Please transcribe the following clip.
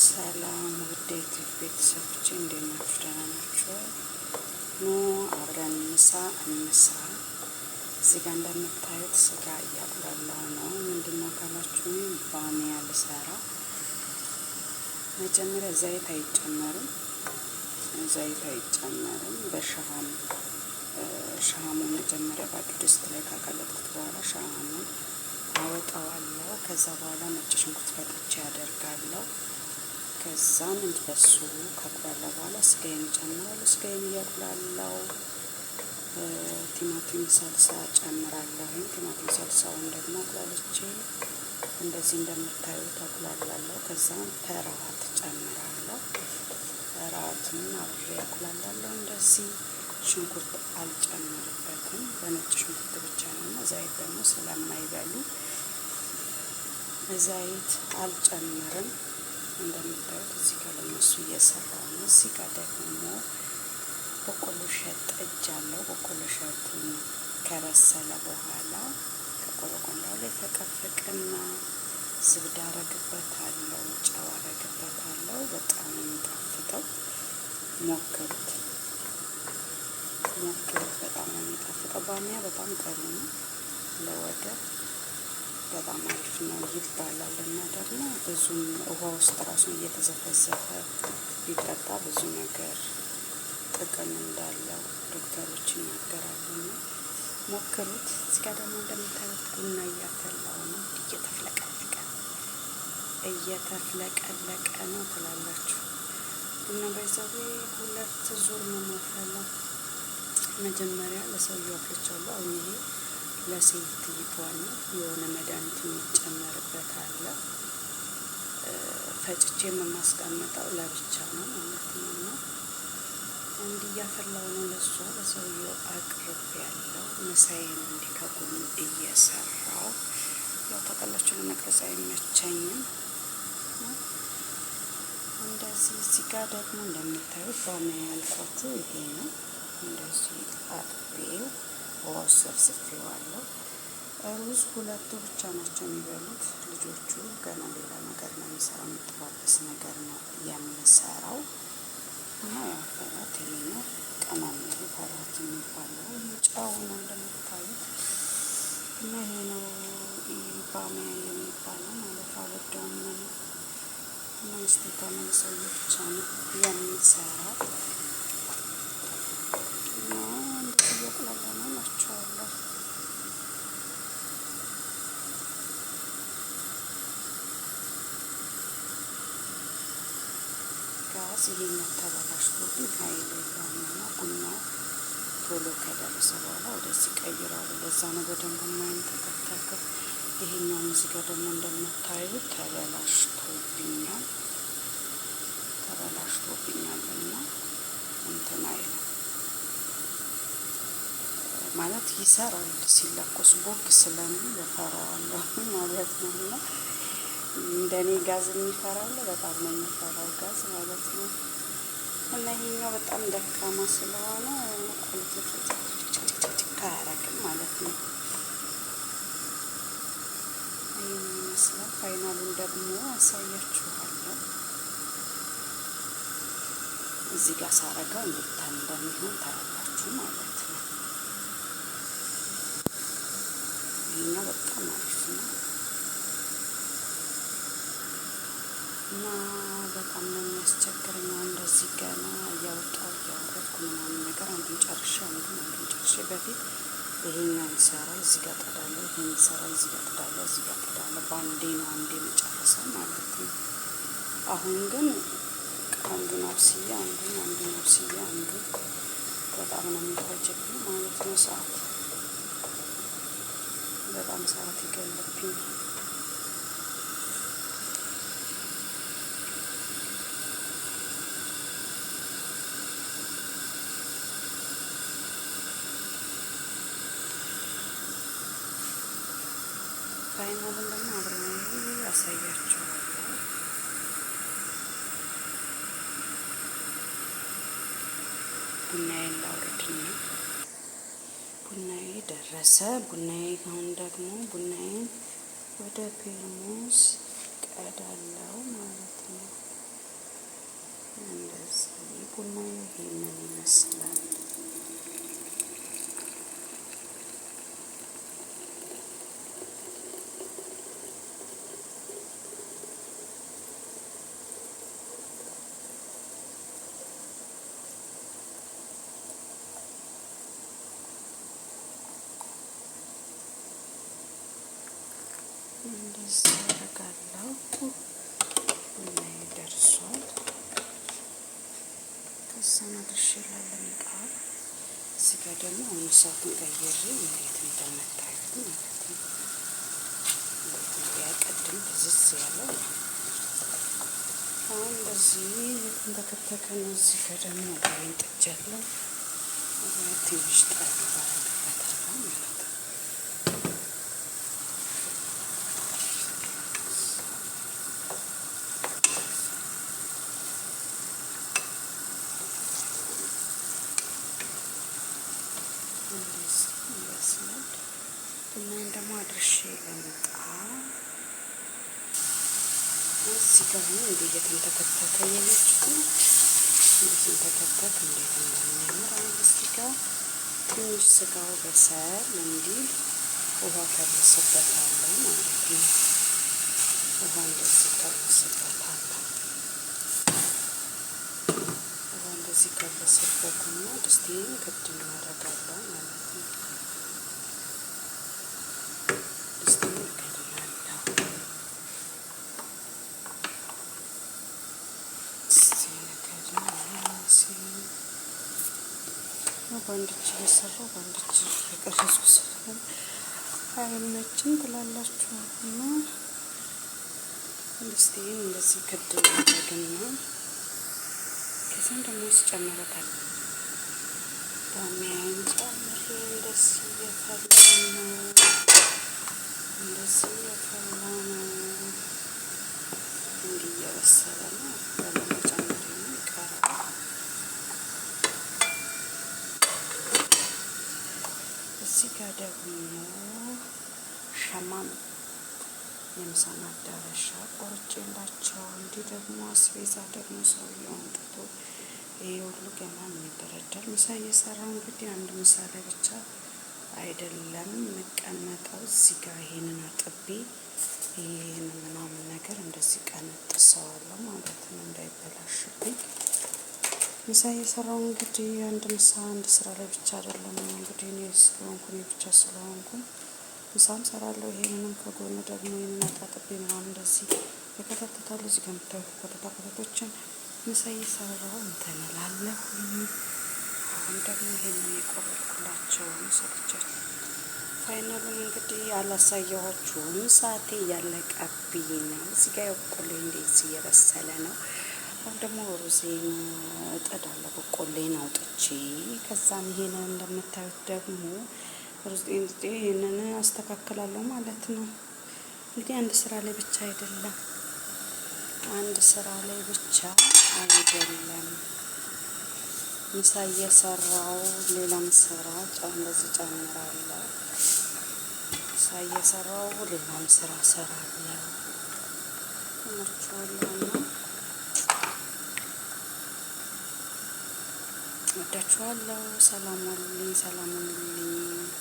ሰላም ውድ የዩቲዩብ ቤተሰቦቼ እንዴት ናችሁ? ደህና ናችሁ? ኑ አብረን ምሳ እንስራ። እዚህ ጋር እንደምታዩት ስጋ እያቁላላሁ ነው። ምንድነው ካላችሁኝ ባሚያ ልሰራ። መጀመሪያ ዘይት አይጨመርም። ሻሃሙን መጀመሪያ ባዶ ድስት ላይ ካቀለጥኩት በኋላ ሻሃሙን አወጣዋለሁ። ከዛ በኋላ ነጭ ሽንኩርት ፈጥቼ ያደርጋለሁ። ከዛም በሱ ካቁላላ በኋላ ስጋዬን ጨምራለሁ። ስጋዬን እያቁላላው ቲማቲም ሳልሳ ጨምራለሁ። ቲማቲም ሳልሳውን ደግሞ አቁላልቼ እንደዚህ እንደምታዩት አቁላላለሁ። ከዛም ፐራት ጨምራለሁ። ፐራትን አብሬ አቁላላለሁ። እንደዚህ ሽንኩርት አልጨምርበትም፣ በነጭ ሽንኩርት ብቻ ነውና ዘይት ደግሞ ስለማይበሉ ዘይት አልጨምርም። እንደምታዩት እዚህ ጋር ለነሱ እየሰራው ነው። እዚህ ጋር ደግሞ በቆሎ ሸጥ እጃለሁ። በቆሎ ሸጡን ከበሰለ በኋላ ከቆሎቆንዳው ላይ ፈቀፍቅና ዝብዳ አረግበታለሁ፣ ጨው አረግበታለሁ። በጣም ነው የሚጣፍጠው። ሞክሩት፣ በጣም ነው የሚጣፍጠው። ባሚያ በጣም ጥሩ ነው ለወገብ፣ በጣም አሪፍ ነው ይባላል። እና ደግሞ ብዙም ውሃ ውስጥ ራሱ እየተዘፈዘፈ ቢጠጣ ብዙ ነገር ጥቅም እንዳለው ዶክተሮች ይናገራሉ። ሞክሩት። እዚህ ጋር ደግሞ እንደምታዩት ቡና እያፈላው ነው። እየተፍለቀለቀ ነው ትላላችሁ። ቡና ባይዘዌ 2 ዙር ነው ማፈላው። መጀመሪያ ለሰውየው አፍልቻለሁ። አሁን ይሄ ለሴትይቷ ነው። የሆነ መድኃኒት የሚጨመርበት አለ። ፈጭቼ የማስቀምጠው ለብቻ ነው ማለት ነው። እና እንዲህ እያፈላው ነው ለሷ ለሰውየው አቅርብ ያለው። ምሳዬን እንዲህ ከጎን እየሰራው ያው ተቀላችሁ ለመቅረጽ አይመቸኝም። እንደዚህ እዚህ ጋር ደግሞ እንደምታዩት ባሚያ ያልኳት ይሄ ነው። እንደዚህ አጥቤው ውሃው ሰፍስፌዋለሁ። ሩዝ 2 ብቻ ናቸው የሚበሉት ልጆቹ። ገና ሌላ ነገር ነው የሚሰራው፣ የሚጠባበስ ነገር ነው የምሰራው። እና ያው ፈራት ይሄ ነው። ቅመም ፈራት የሚባለው ጨው ነው እንደምታዩት። እና ይሄ ነው ባሚያ የሚባለው ማለት አልወደውም ነው። እና ምስቲ ተመልሰው ብቻ ነው የምሰራው። እና እንደዚህ እያቁላላ ነው ናቸዋለሁ። ጋዝ ይሄኛው ተበላሽቶብኝ ኃይል የለውምና ቡናው ቶሎ ከደረሰ በኋላ ወደዚህ ቀይራለሁ። ለዛ ነው በደንብ ማይን ተከታተል። ይሄኛው እዚህ ጋር ደግሞ እንደምታዩት ተበላሽቶብኛል እና እንትን አይልም ማለት ይሰራል። ሲለኮስ ቦግ ስለሚል እፈራዋለሁ ማለት ነው። እና እንደኔ ጋዝ የሚፈራው በጣም ነው የሚፈራው ጋዝ ማለት ነው። እና ይሄኛው በጣም ደካማ ስለሆነ አያረግም ማለት ነው። ይሄን ይመስላል። ፋይናሉን ደግሞ አሳያችኋለሁ። እዚህ ጋር ሳረጋው እንዴት እንደሚሆን ታያላችሁ ማለት ነው። ይሄኛው በጣም አሪፍ ነው እና በጣም ነው የሚያስቸግረኝ። እንደዚህ ገና እያወረድኩ ምናምን ነገር አንዱን ጨርሼ በፊት ይሄኛው ይሰራል። እዚህ ጋር ጥዳለሁ፣ ይሄን ይሰራል። እዚህ ጋር ጥዳለሁ፣ እዚህ ጋር ጥዳለሁ። በአንዴ ነው መጨረሰው ማለት ነው። አሁን ግን አንዱን አብስዬ አንዱን በጣም ነው የሚፈጅብኝ ማለት ነው። በጣም ሰዓት ይገለብኝ። ፋይናሉን ደግሞ አብረን ያሳያችኋለሁ። ቡናዬን ላውርድና ቡናዬ ደረሰ። አሁን ደግሞ ቡናዬን ወደ ፔርሙዝ ቀዳለው ማለት ነው። እንደዚህ ቡና ይሄንን ይመስላል። እንደዚህ አደርጋለሁ። ቡናዬ ደርሷል። ከዛ መድረሻ ላለምጣ እዚህ ጋር ደግሞ አሁን እሳቱን ቀይሬ እንዴት እንደምታዩት ማለት ነው። ያቀድም ትዝዝ ያለው አሁን እንደዚህ የተንተከተከ ነው። እዚህ ጋር ደግሞ ወይን ጥጃለሁ። ትንሽ ጣል ባረግበታለሁ ማለት ነው። እንደዚህ ይመስላል። ቡናዬን ደግሞ አድርሼ ልምጣ። እዚህ ጋር ነው እንዲህ እየተንተከተከ የለችው ነው። እንዲህ ሲንተከተክ እንዴት እንደሚያምር አሁን እዚህ ጋር ትንሽ ስጋው በሰል እንዲል ውሃ ከልስበታለሁ ማለት ነው። ውሃ እንደዚህ ከልስበታለሁ። ውሃ እንደዚህ ከልስበትና ድስቴን ክድ እናደርጋለሁ ማለት ነው። ድስቴን እከድናለሁ። ድስቴን እከድና በአንድ እጅ እየሰራሁ በአንድ እጅ እየቀረጽኩ ስለሆነ አይመችም ትላላችሁ እና ድስቴን እንደዚህ ክድ እናደርግና ከዛም ደግሞ ስጨምረታል ባሚያን ጨምሬ እንደዚህ እየፈላ ነው። እንደዚህ እየፈላ ነው። እንዲህ እየበሰለ ነው። ለመጨመር ይቀራል። እዚህ ጋር ደግሞ ሸማም የምሳ ማዳረሻ ቆርጬላቸው እንዲህ ደግሞ አስቤዛ ደግሞ ሰውዬው አንጥቶ ይሄ ሁሉ ገና የሚደረደር ምሳ እየሰራው እንግዲህ አንድ ምሳ ላይ ብቻ አይደለም የምቀመጠው። እዚህ ጋር ይሄንን አጥቤ ይሄን ምናምን ነገር እንደዚህ ቀነጥሰዋለሁ ማለት ነው እንዳይበላሽብኝ። ምሳ እየሰራው እንግዲህ አንድ ምሳ አንድ ስራ ላይ ብቻ አይደለም እንግዲህ እኔ ስለሆንኩ እኔ ብቻ ስለሆንኩኝ ምሳም ሰራለሁ። ይሄንንም ከጎን ደግሞ ይሄንን አጣጥቤ ምናምን እንደዚህ የከታተታለሁ። እዚህ ጋር የምታዩት ከተቶችን ምሳ እየሰራሁ እንትን እላለሁ። አሁን ደግሞ ይሄንን የቆረጥኩላቸውን ሰጥቻለሁ። ፋይናሉን እንግዲህ አላሳየኋችሁም፣ ሰዓቴ እያለቀብኝ ነው። እዚህ ጋር በቆሎዬ እንደዚህ እየበሰለ ነው። አሁን ደግሞ ሩዜን እጥዳለሁ። በቆሎዬን አውጥቼ ከዛም ይሄንን እንደምታዩት ደግሞ ሩዜን ይሄንን አስተካክላለሁ ማለት ነው። እንግዲህ አንድ ስራ ላይ ብቻ አይደለም፣ አንድ ስራ ላይ ብቻ አይደለም። ምሳ እየሰራው ሌላም ስራ እንደዚህ ጨምራለሁ። ምሳ እየሰራው ሌላም ስራ ሰራለሁ። እላችኋለሁ። ወዳችኋለሁ። ሰላም ዋሉልኝ፣ ሰላም ሁኑልኝ።